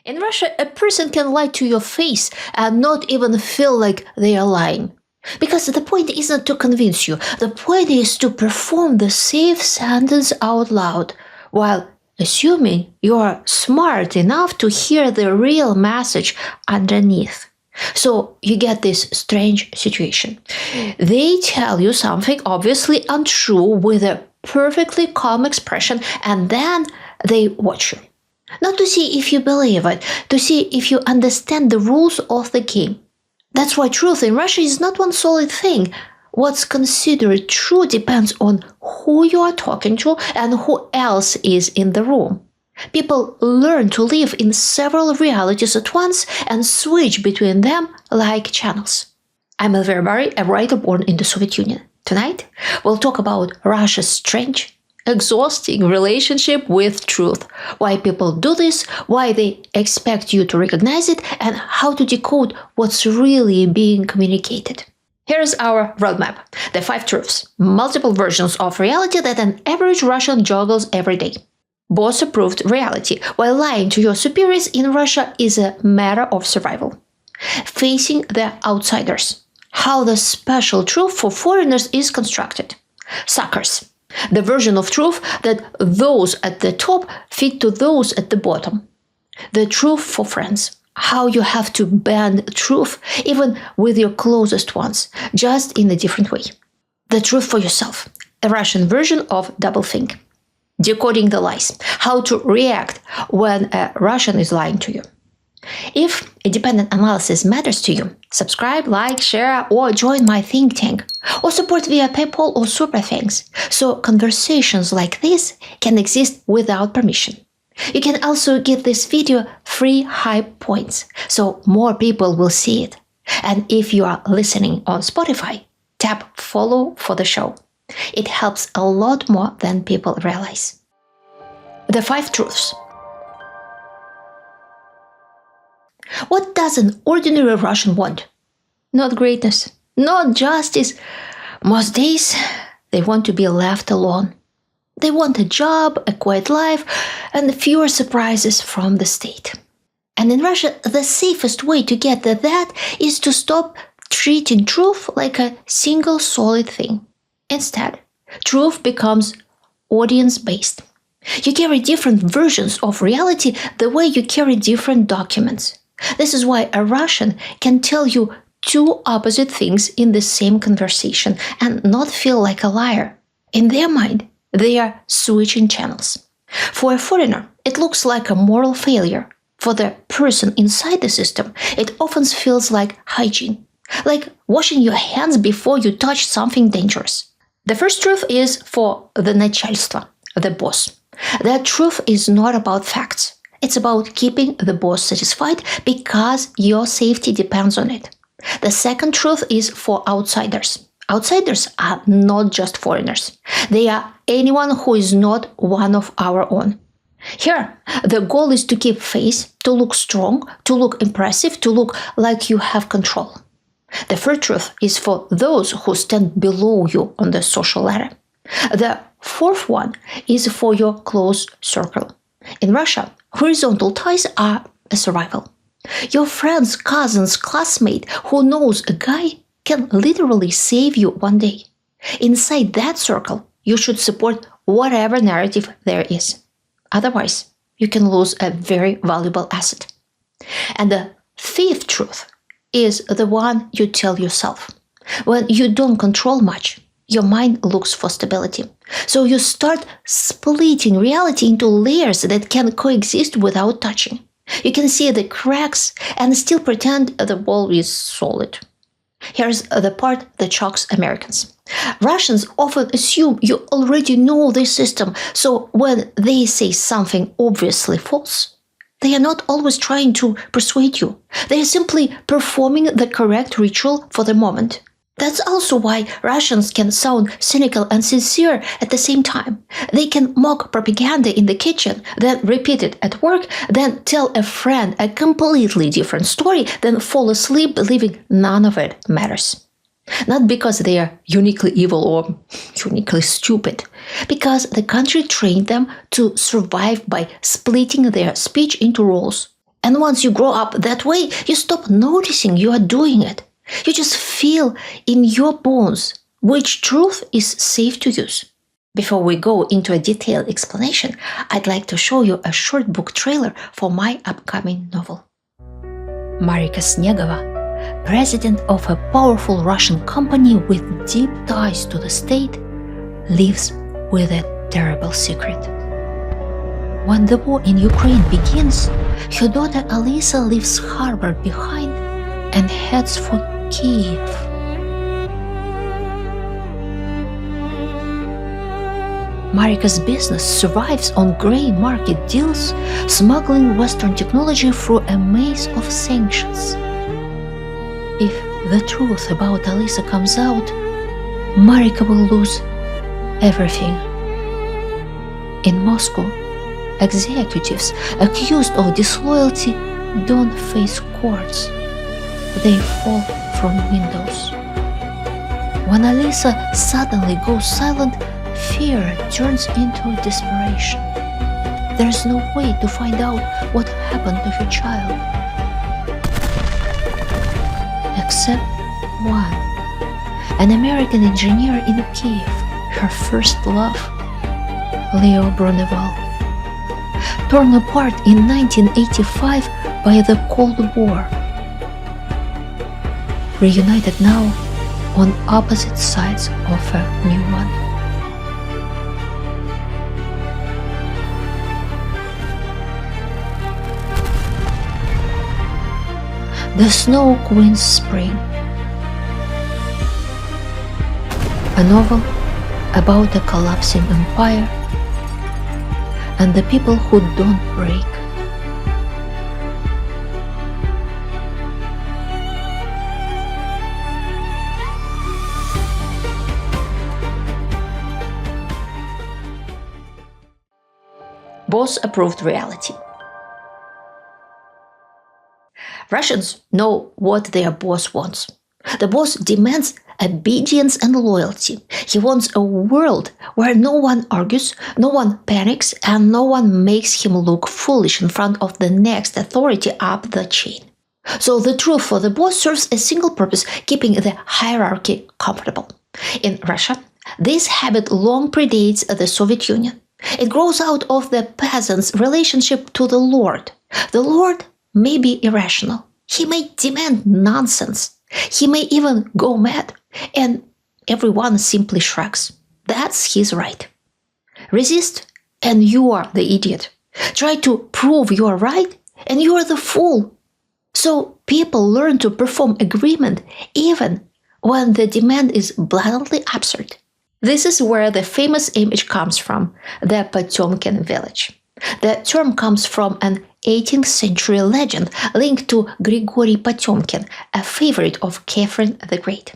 In Russia, a person can lie to your face and not even feel like they are lying. Because the point isn't to convince you, the point is to perform the safe sentence out loud, while assuming you are smart enough to hear the real message underneath. So you get this strange situation. They tell you something obviously untrue with a perfectly calm expression, and then they watch you. Not to see if you believe it, to see if you understand the rules of the game. That's why truth in Russia is not one solid thing. What's considered true depends on who you are talking to and who else is in the room. People learn to live in several realities at once and switch between them like channels. I'm Elvira Bary, a writer born in the Soviet Union. Tonight, we'll talk about Russia's strange, exhausting relationship with truth, why people do this, why they expect you to recognize it, and how to decode what's really being communicated. Here's our roadmap: the 5 truths, multiple versions of reality that an average Russian juggles every day. Boss-approved reality, while lying to your superiors in Russia is a matter of survival. Facing the outsiders, how the special truth for foreigners is constructed. Suckers, the version of truth that those at the top fit to those at the bottom. The truth for friends, how you have to bend truth even with your closest ones, just in a different way. The truth for yourself, a Russian version of doublethink. Decoding the lies, how to react when a Russian is lying to you. If independent analysis matters to you, subscribe, like, share, or join my think tank, or support via PayPal or Super Thanks, so conversations like this can exist without permission. You can also give this video free hype points, so more people will see it. And if you are listening on Spotify, tap follow for the show. It helps a lot more than people realize. The 5 truths. What does an ordinary Russian want? Not greatness, not justice. Most days, they want to be left alone. They want a job, a quiet life, and fewer surprises from the state. And in Russia, the safest way to get that is to stop treating truth like a single solid thing. Instead, truth becomes audience-based. You carry different versions of reality the way you carry different documents. This is why a Russian can tell you 2 opposite things in the same conversation and not feel like a liar. In their mind, they are switching channels. For a foreigner, it looks like a moral failure. For the person inside the system, it often feels like hygiene, like washing your hands before you touch something dangerous. The first truth is for the начальство, the boss. That truth is not about facts. It's about keeping the boss satisfied because your safety depends on it. The second truth is for outsiders. Outsiders are not just foreigners. They are anyone who is not one of our own. Here, the goal is to keep face, to look strong, to look impressive, to look like you have control. The third truth is for those who stand below you on the social ladder. The fourth one is for your close circle. In Russia, horizontal ties are a survival. Your friend's cousin's classmate who knows a guy can literally save you one day. Inside that circle, you should support whatever narrative there is. Otherwise, you can lose a very valuable asset. And the fifth truth is the one you tell yourself. When you don't control much, your mind looks for stability. So you start splitting reality into layers that can coexist without touching. You can see the cracks and still pretend the wall is solid. Here's the part that shocks Americans. Russians often assume you already know this system, so when they say something obviously false, they are not always trying to persuade you. They are simply performing the correct ritual for the moment. That's also why Russians can sound cynical and sincere at the same time. They can mock propaganda in the kitchen, then repeat it at work, then tell a friend a completely different story, then fall asleep believing none of it matters. Not because they are uniquely evil or uniquely stupid, because the country trained them to survive by splitting their speech into roles. And once you grow up that way, you stop noticing you are doing it. You just feel in your bones which truth is safe to use. Before we go into a detailed explanation, I'd like to show you a short book trailer for my upcoming novel. Marika Snegova, president of a powerful Russian company with deep ties to the state, lives with a terrible secret. When the war in Ukraine begins, her daughter Alisa leaves Harvard behind and heads for Kiev. Marika's business survives on grey market deals, smuggling Western technology through a maze of sanctions. If the truth about Alisa comes out, Marika will lose everything. In Moscow, executives accused of disloyalty don't face courts. They fall from windows. When Alisa suddenly goes silent, fear turns into desperation. There's no way to find out what happened to her child. Except one. An American engineer in Kiev, her first love, Leo Bruneval. Torn apart in 1985 by the Cold War. Reunited now on opposite sides of a new one. The Snow Queen's Spring. A novel about a collapsing empire and the people who don't break. Boss-approved reality. Russians know what their boss wants. The boss demands obedience and loyalty. He wants a world where no one argues, no one panics, and no one makes him look foolish in front of the next authority up the chain. So the truth for the boss serves a single purpose, keeping the hierarchy comfortable. In Russia, this habit long predates the Soviet Union. It grows out of the peasant's relationship to the lord. The lord may be irrational. He may demand nonsense. He may even go mad, and everyone simply shrugs. That's his right. Resist, and you are the idiot. Try to prove you are right, and you are the fool. So people learn to perform agreement even when the demand is blatantly absurd. This is where the famous image comes from, the Potemkin village. The term comes from an 18th century legend linked to Grigory Potemkin, a favorite of Catherine the Great.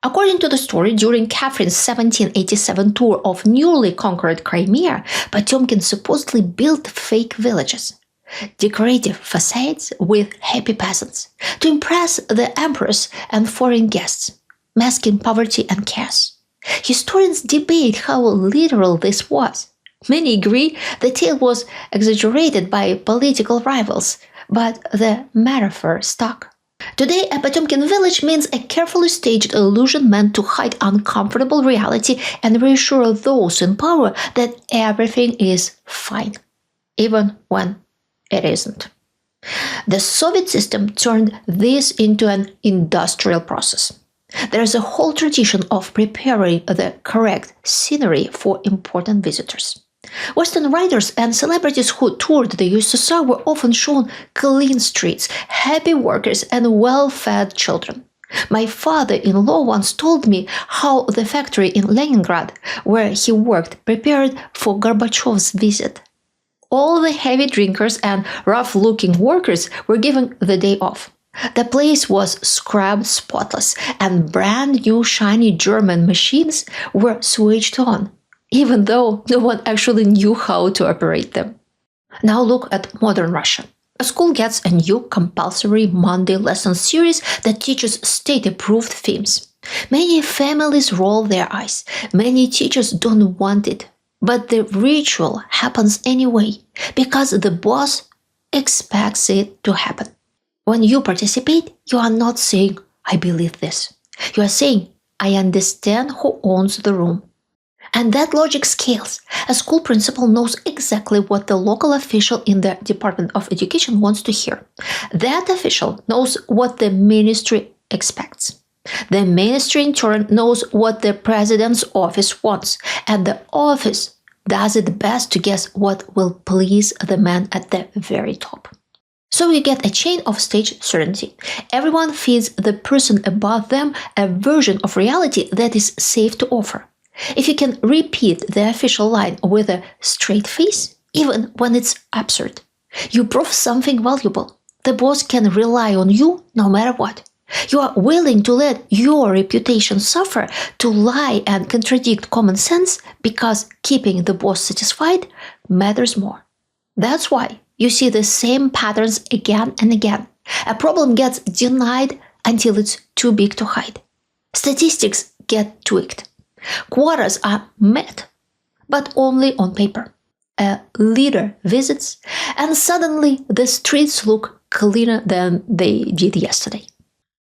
According to the story, during Catherine's 1787 tour of newly conquered Crimea, Potemkin supposedly built fake villages, decorative facades with happy peasants, to impress the empress and foreign guests, masking poverty and chaos. Historians debate how literal this was. Many agree the tale was exaggerated by political rivals, but the metaphor stuck. Today, a Potemkin village means a carefully staged illusion meant to hide uncomfortable reality and reassure those in power that everything is fine, even when it isn't. The Soviet system turned this into an industrial process. There's a whole tradition of preparing the correct scenery for important visitors. Western writers and celebrities who toured the USSR were often shown clean streets, happy workers, and well-fed children. My father-in-law once told me how the factory in Leningrad, where he worked, prepared for Gorbachev's visit. All the heavy drinkers and rough-looking workers were given the day off. The place was scrubbed spotless, and brand-new shiny German machines were switched on, even though no one actually knew how to operate them. Now look at modern Russia. A school gets a new compulsory Monday lesson series that teaches state-approved themes. Many families roll their eyes. Many teachers don't want it. But the ritual happens anyway, because the boss expects it to happen. When you participate, you are not saying, I believe this. You are saying, I understand who owns the room. And that logic scales. A school principal knows exactly what the local official in the Department of Education wants to hear. That official knows what the ministry expects. The ministry in turn knows what the president's office wants, and the office does its best to guess what will please the man at the very top. So you get a chain of stage certainty. Everyone feeds the person above them a version of reality that is safe to offer. If you can repeat the official line with a straight face, even when it's absurd, you prove something valuable. The boss can rely on you no matter what. You are willing to let your reputation suffer, to lie and contradict common sense because keeping the boss satisfied matters more. That's why you see the same patterns again and again. A problem gets denied until it's too big to hide. Statistics get tweaked. Quotas are met, but only on paper. A leader visits, and suddenly the streets look cleaner than they did yesterday.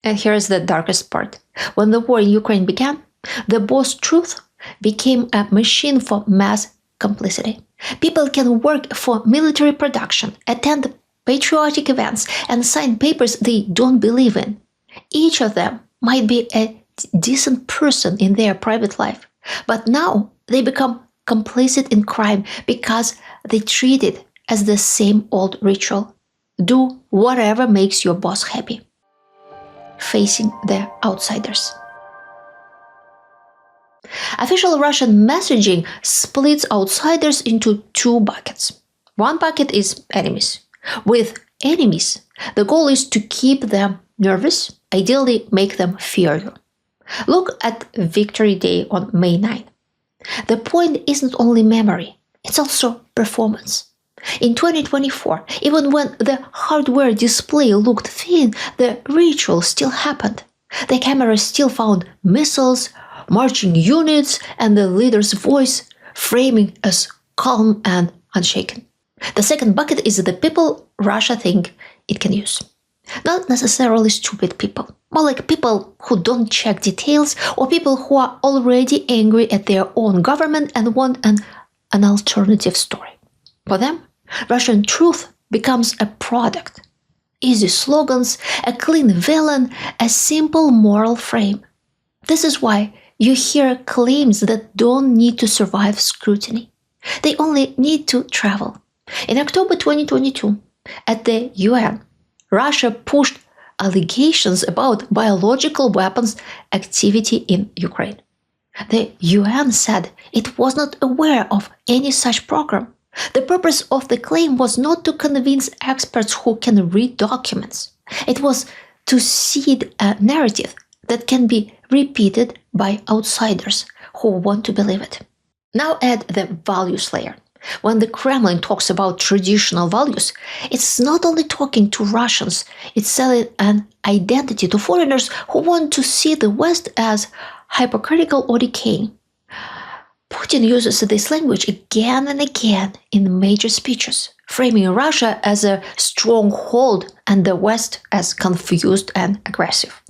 And here's the darkest part. When the war in Ukraine began, the boss truth became a machine for mass complicity. People can work for military production, attend patriotic events, and sign papers they don't believe in. Each of them might be a decent person in their private life, but now they become complicit in crime because they treat it as the same old ritual. Do whatever makes your boss happy. Facing the outsiders. Official Russian messaging splits outsiders into two buckets. One bucket is enemies. With enemies, the goal is to keep them nervous, ideally make them fear you. Look at Victory Day on May 9. The point isn't only memory, it's also performance. In 2024, even when the hardware display looked thin, the ritual still happened. The cameras still found missiles, marching units, and the leader's voice framing as calm and unshaken. The second bucket is the people Russia think it can use. Not necessarily stupid people, more like people who don't check details or people who are already angry at their own government and want an alternative story. For them, Russian truth becomes a product. Easy slogans, a clean villain, a simple moral frame. This is why you hear claims that don't need to survive scrutiny. They only need to travel. In October 2022, at the UN, Russia pushed allegations about biological weapons activity in Ukraine. The UN said it was not aware of any such program. The purpose of the claim was not to convince experts who can read documents. It was to seed a narrative that can be repeated by outsiders who want to believe it. Now add the values layer. When the Kremlin talks about traditional values, it's not only talking to Russians, it's selling an identity to foreigners who want to see the West as hypocritical or decaying. Putin uses this language again and again in major speeches, framing Russia as a stronghold and the West as confused and aggressive.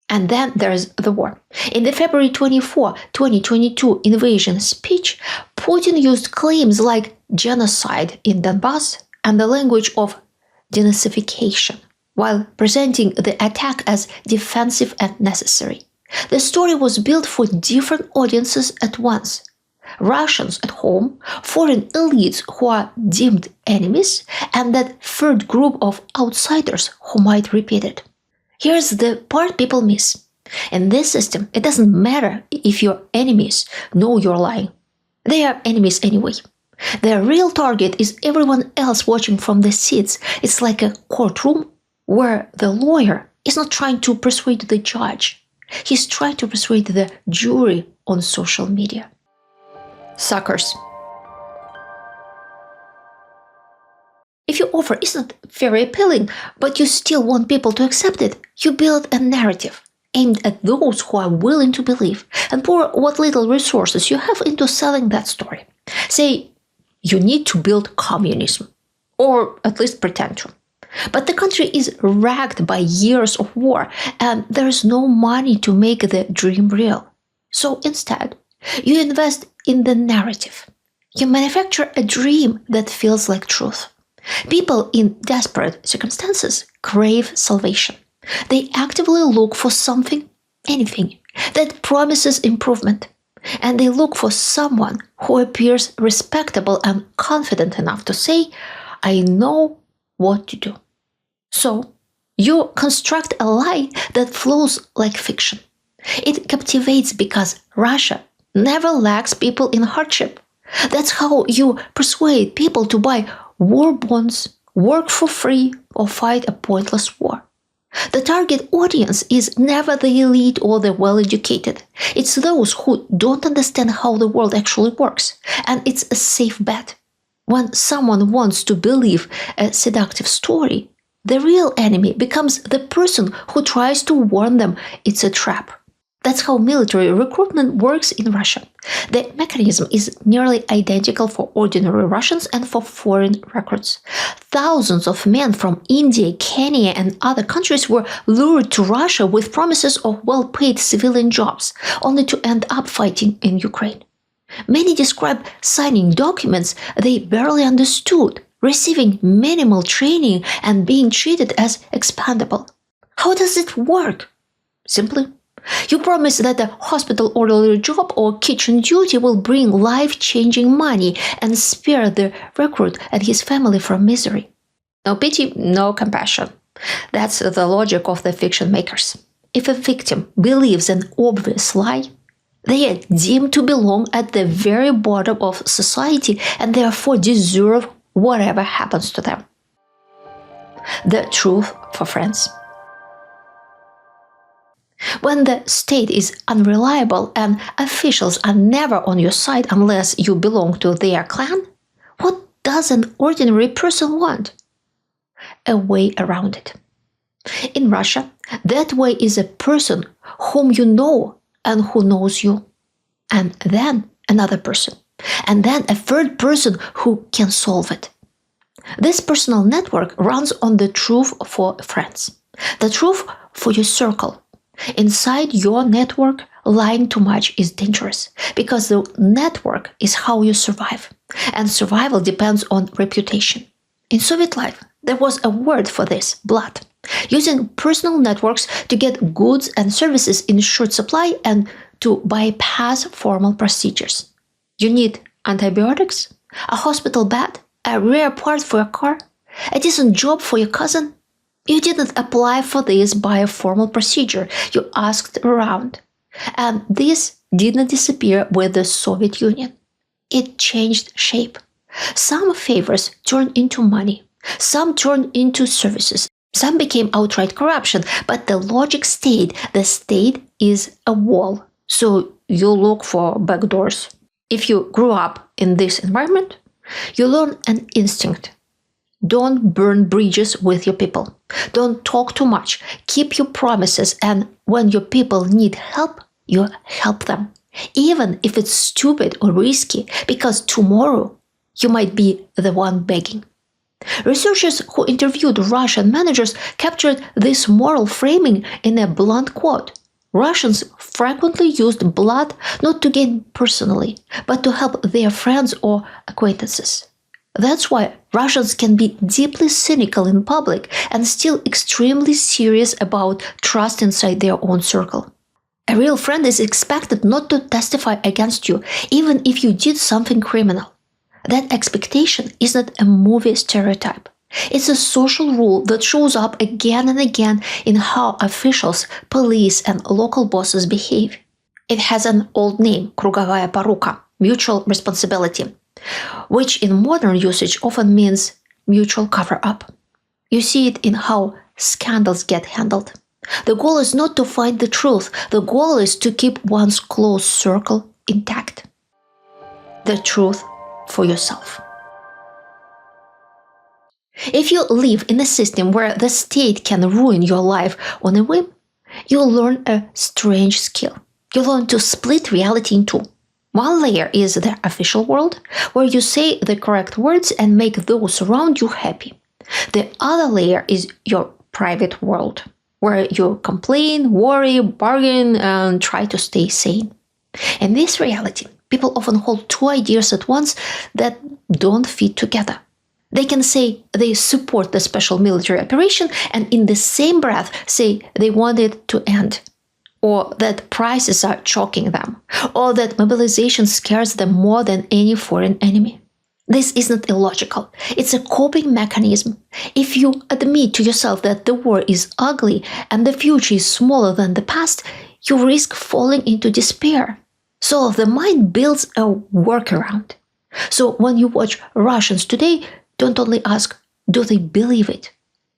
And then there's the war. In the February 24, 2022 invasion speech, Putin used claims like genocide in Donbass and the language of denazification, while presenting the attack as defensive and necessary. The story was built for different audiences at once. Russians at home, foreign elites who are deemed enemies, and that third group of outsiders who might repeat it. Here's the part people miss. In this system, it doesn't matter if your enemies know you're lying. They are enemies anyway. Their real target is everyone else watching from the seats. It's like a courtroom where the lawyer is not trying to persuade the judge. He's trying to persuade the jury on social media. Suckers. If your offer isn't very appealing, but you still want people to accept it, you build a narrative aimed at those who are willing to believe and pour what little resources you have into selling that story. Say, you need to build communism. or at least pretend to. But the country is racked by years of war, and there's no money to make the dream real. So instead, you invest in the narrative. You manufacture a dream that feels like truth. People in desperate circumstances crave salvation. They actively look for something, anything, that promises improvement. And they look for someone who appears respectable and confident enough to say, I know what to do. So, you construct a lie that flows like fiction. It captivates because Russia never lacks people in hardship. That's how you persuade people to buy war bonds, work for free, or fight a pointless war. The target audience is never the elite or the well-educated. It's those who don't understand how the world actually works, and it's a safe bet. When someone wants to believe a seductive story, the real enemy becomes the person who tries to warn them it's a trap. That's how military recruitment works in Russia. The mechanism is nearly identical for ordinary Russians and for foreign recruits. Thousands of men from India, Kenya, and other countries were lured to Russia with promises of well-paid civilian jobs, only to end up fighting in Ukraine. Many describe signing documents they barely understood, receiving minimal training, and being treated as expendable. How does it work? Simply, you promise that a hospital orderly job or kitchen duty will bring life-changing money and spare the recruit and his family from misery. No pity, no compassion. That's the logic of the fiction makers. If a victim believes an obvious lie, they are deemed to belong at the very bottom of society and therefore deserve whatever happens to them. The truth for friends. When the state is unreliable and officials are never on your side unless you belong to their clan, what does an ordinary person want? A way around it. In Russia, that way is a person whom you know and who knows you, and then another person, and then a third person who can solve it. This personal network runs on the truth for friends, the truth for your circle. Inside your network, lying too much is dangerous because the network is how you survive, and survival depends on reputation. In Soviet life, there was a word for this, blood, using personal networks to get goods and services in short supply and to bypass formal procedures. You need antibiotics, a hospital bed, a rare part for a car, a decent job for your cousin. You didn't apply for this by a formal procedure, you asked around. And this didn't disappear with the Soviet Union. It changed shape. Some favors turned into money, some turned into services, some became outright corruption, but the logic stayed. The state is a wall, so you look for back doors. If you grew up in this environment, you learn an instinct. Don't burn bridges with your people. Don't talk too much. Keep your promises, and when your people need help, you help them. Even if it's stupid or risky, because tomorrow you might be the one begging. Researchers who interviewed Russian managers captured this moral framing in a blunt quote. Russians frequently used blood not to gain personally, but to help their friends or acquaintances. That's why Russians can be deeply cynical in public and still extremely serious about trust inside their own circle. A real friend is expected not to testify against you, even if you did something criminal. That expectation isn't a movie stereotype. It's a social rule that shows up again and again in how officials, police, and local bosses behave. It has an old name, круговая порука, mutual responsibility, which in modern usage often means mutual cover-up. You see it in how scandals get handled. The goal is not to find the truth. The goal is to keep one's close circle intact. The truth for yourself. If you live in a system where the state can ruin your life on a whim, you'll learn a strange skill. You learn to split reality in two. One layer is the official world, where you say the correct words and make those around you happy. The other layer is your private world, where you complain, worry, bargain, and try to stay sane. In this reality, people often hold two ideas at once that don't fit together. They can say they support the special military operation and in the same breath say they want it to end, or that prices are choking them, or that mobilization scares them more than any foreign enemy. This isn't illogical. It's a coping mechanism. If you admit to yourself that the war is ugly and the future is smaller than the past, you risk falling into despair. So the mind builds a workaround. So when you watch Russians today, don't only ask, do they believe it?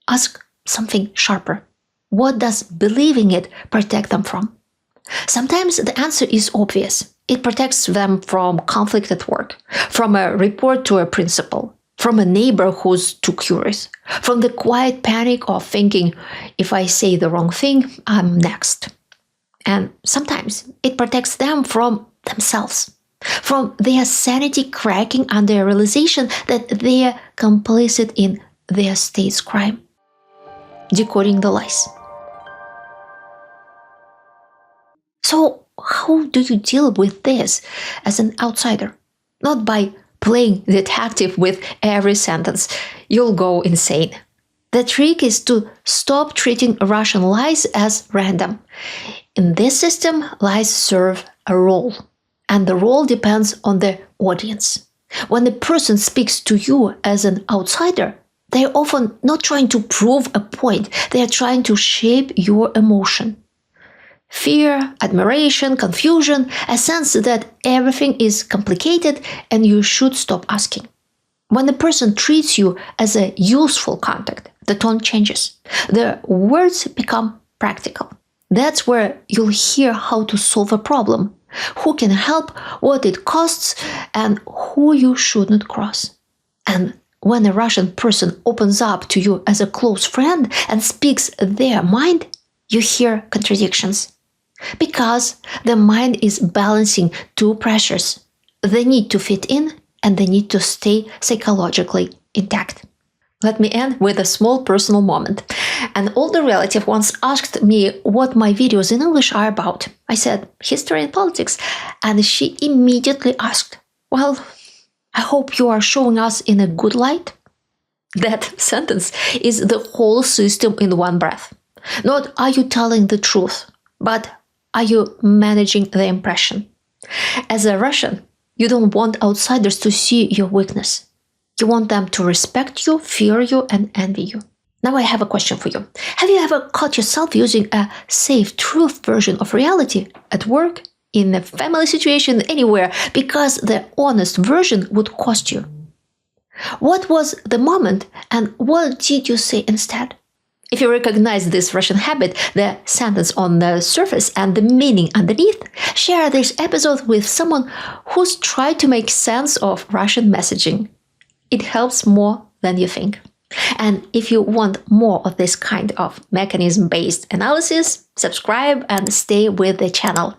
Ask something sharper. What does believing it protect them from? Sometimes the answer is obvious. It protects them from conflict at work, from a report to a principal, from a neighbor who's too curious, from the quiet panic of thinking, if I say the wrong thing, I'm next. And sometimes it protects them from themselves, from their sanity cracking under a realization that they are complicit in their state's crime. Decoding the lies. So, how do you deal with this as an outsider? Not by playing detective with every sentence. You'll go insane. The trick is to stop treating Russian lies as random. In this system, lies serve a role, and the role depends on the audience. When a person speaks to you as an outsider, they are often not trying to prove a point, they are trying to shape your emotion. Fear, admiration, confusion, a sense that everything is complicated and you should stop asking. When a person treats you as a useful contact, the tone changes. The words become practical. That's where you'll hear how to solve a problem, who can help, what it costs, and who you shouldn't cross. And when a Russian person opens up to you as a close friend and speaks their mind, you hear contradictions. Because the mind is balancing two pressures, the need to fit in and the need to stay psychologically intact. Let me end with a small personal moment. An older relative once asked me what my videos in English are about. I said, history and politics, and she immediately asked, well, I hope you are showing us in a good light. That sentence is the whole system in one breath. Not are you telling the truth, but are you managing the impression? As a Russian, you don't want outsiders to see your weakness. You want them to respect you, fear you, and envy you. Now I have a question for you. Have you ever caught yourself using a safe truth version of reality at work, in a family situation, anywhere, because the honest version would cost you? What was the moment and what did you say instead? If you recognize this Russian habit, the sentence on the surface and the meaning underneath, share this episode with someone who's tried to make sense of Russian messaging. It helps more than you think. And if you want more of this kind of mechanism-based analysis, subscribe and stay with the channel.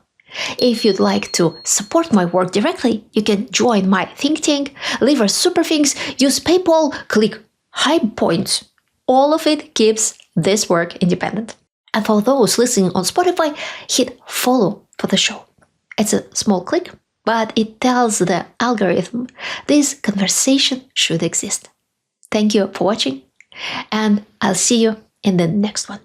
If you'd like to support my work directly, you can join my think tank, leave us super things, use PayPal, click high points. All of it keeps this work independent. And for those listening on Spotify, hit follow for the show. It's a small click, but it tells the algorithm this conversation should exist. Thank you for watching, and I'll see you in the next one.